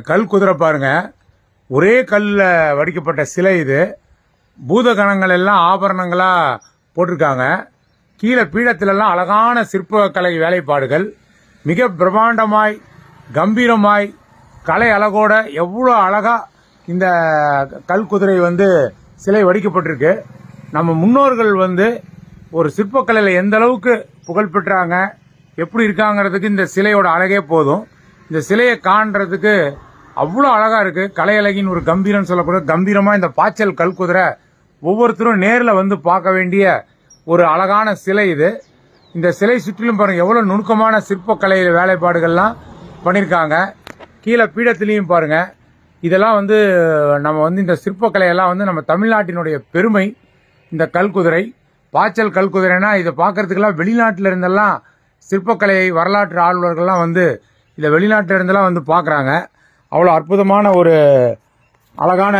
கல் குதிரை பாருங்க, ஒரே கல்ல வடிக்கப்பட்ட சிலை இது. பூதகணங்கள் எல்லாம் ஆபரணங்களா போட்டிருக்காங்க. கீழே பீடத்திலெல்லாம் அழகான சிற்பக்கலை வேலைப்பாடுகள், மிக பிரம்மாண்டமாய் கம்பீரமாய் கலை அழகோட எவ்வளோ அழகா இந்த கல் குதிரை சிலை வடிக்கப்பட்டிருக்கு. நம்ம முன்னோர்கள் ஒரு சிற்பக்கலையில் எந்த அளவுக்கு புகழ் பெற்றாங்க, எப்படி இருக்காங்கிறதுக்கு இந்த சிலையோட அழகே போதும். இந்த சிலையை காண்றதுக்கு அவ்வளோ அழகா இருக்கு. கலை அழகின் ஒரு கம்பீரம் சொல்லக்கூடிய கம்பீரமா இந்த பாய்ச்சல் கல் குதிரை ஒவ்வொருத்தரும் நேரில் பார்க்க வேண்டிய ஒரு அழகான சிலை இது. இந்த சிலை சுற்றிலும் பாருங்க எவ்வளவு நுணுக்கமான சிற்பக்கலை வேலைப்பாடுகள்லாம் பண்ணியிருக்காங்க. கீழே பீடத்திலையும் பாருங்க. இதெல்லாம் நம்ம இந்த சிற்பக்கலையெல்லாம் நம்ம தமிழ்நாட்டினுடைய பெருமை. இந்த கல்குதிரை, பாய்ச்சல் கல்குதிரைனா இதை பார்க்கறதுக்கெல்லாம் வெளிநாட்டில இருந்தெல்லாம் சிற்பக்கலை வரலாற்று ஆர்வலர்கள்லாம் இதை வெளிநாட்டில இருந்தெல்லாம் பார்க்குறாங்க. அவ்வளோ அற்புதமான ஒரு அழகான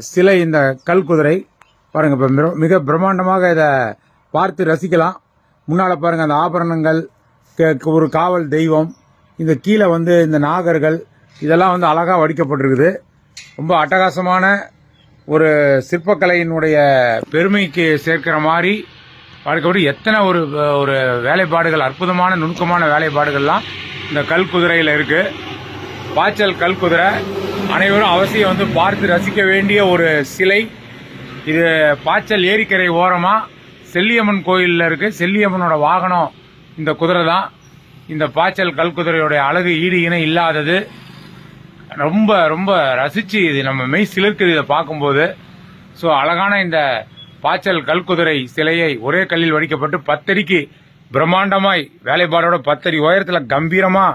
சிலை இந்த கல்குதிரை பாருங்க. இப்போ மிக பிரம்மாண்டமாக இதை பார்த்து ரசிக்கலாம். முன்னால் பாருங்க அந்த ஆபரணங்கள், ஒரு காவல் தெய்வம், இந்த கீழே இந்த நாகர்கள், இதெல்லாம் அழகாக வடிக்கப்பட்டிருக்குது. ரொம்ப அட்டகாசமான ஒரு சிற்பக்கலையினுடைய பெருமைக்கு சேர்க்கிற மாதிரி பார்க்கப்பட்டு எத்தனை ஒரு வேலைப்பாடுகள், அற்புதமான நுணுக்கமான வேலைப்பாடுகள்லாம் இந்த கல்குதிரையில் இருக்கு. பாய்ச்சல் கல்குதிரை அனைவரும் அவசியம் பார்த்து ரசிக்க வேண்டிய ஒரு சிலை இது. பாய்ச்சல் ஏரிக்கரை ஓரமா செல்லியம்மன் கோயிலில் இருக்கு. செல்லியம்மனோட வாகனம் இந்த குதிரை தான். இந்த பாய்ச்சல் கல்குதிரையோட அழகு ஈடு இணை இல்லாதது. ரொம்ப ரொம்ப ரசிச்சு இது நம்ம மெய் சிலிர்க்குது இதை பார்க்கும்போது. ஸோ அழகான இந்த பாய்ச்சல் கல்குதிரை சிலையை ஒரே கல்லில் வடிக்கப்பட்டு 10 அடிக்கு பிரம்மாண்டமாய் வேலைப்பாடோட 10 அடி உயரத்தில் கம்பீரமா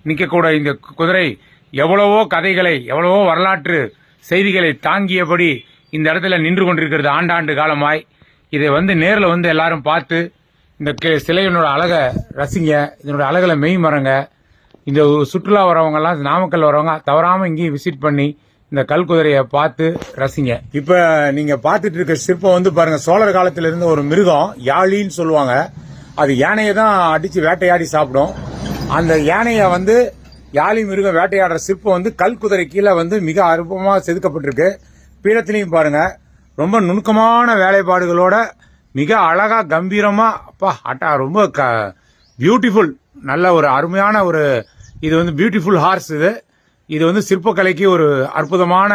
நிற்கக்கூட இந்த குதிரை எவ்வளவோ கதைகளை, எவ்வளவோ வரலாற்று செய்திகளை தாங்கியபடி இந்த இடத்துல நின்று கொண்டிருக்கிறது ஆண்டாண்டு காலமாய். இதை நேரில் எல்லாரும் பார்த்து இந்த சிலையினோட அழகை ரசிங்க, இதனோட அழகில் மெய் மறங்க. இந்த சுற்றுலா வரவங்கலாம், நாமக்கல் வரவங்க தவறாம இங்கேயும் விசிட் பண்ணி இந்த கல்குதிரையை பார்த்து ரசிங்க. இப்ப நீங்க பார்த்துட்டு இருக்க சிற்பம் பாருங்க, சோழர் காலத்துல இருந்த ஒரு மிருகம் யாழின்னு சொல்லுவாங்க. அது யானையை தான் அடிச்சு வேட்டையாடி சாப்பிடும். அந்த யானையை யாழி மிருகம் வேட்டையாடுற சிற்பம் கல்குதிரை கீழே மிக அற்புதமாக செதுக்கப்பட்டிருக்கு. பீடத்திலையும் பாருங்க, ரொம்ப நுணுக்கமான வேலைப்பாடுகளோட மிக அழகா கம்பீரமா, அப்பா ரொம்ப பியூட்டிஃபுல், நல்ல ஒரு அருமையான ஒரு இது பியூட்டிஃபுல் ஹார்ஸ். இது சிற்பக்கலைக்கு ஒரு அற்புதமான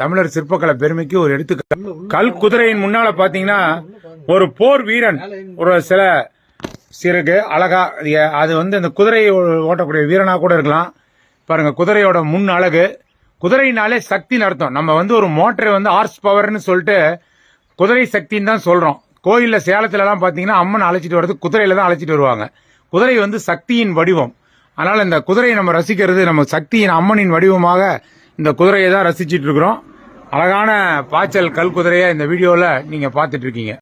தமிழர் சிற்பக்கலை பெருமைக்கு ஒரு எடுத்துக்காட்டு. கல் குதிரையின் முன்னால பாத்தீங்கன்னா ஒரு போர் வீரன் ஒரு சில சிறகு அழகா, அது அந்த குதிரையை ஓட்டக்கூடிய வீரனா கூட இருக்கலாம். பாருங்க குதிரையோட முன் அழகு. குதிரைனாலே சக்தின்னு அர்த்தம். நம்ம ஒரு மோட்டரை ஹார்ஸ் பவர்னு சொல்லிட்டு குதிரை சக்தின்னு தான் சொல்றோம். கோயில்ல சேலத்துல எல்லாம் பாத்தீங்கன்னா அம்மன் அழைச்சிட்டு வர்றது குதிரையில தான் அழைச்சிட்டு வருவாங்க. குதிரை சக்தியின் வடிவம். அதனால இந்த குதிரையை நம்ம ரசிக்கிறது, நம்ம சக்தியின் அம்மனின் வடிவமாக இந்த குதிரையை தான் ரசிச்சிட்டு இருக்கிறோம். அழகான பாய்ச்சல் கல் குதிரையை இந்த வீடியோல நீங்க பாத்துட்டு இருக்கீங்க.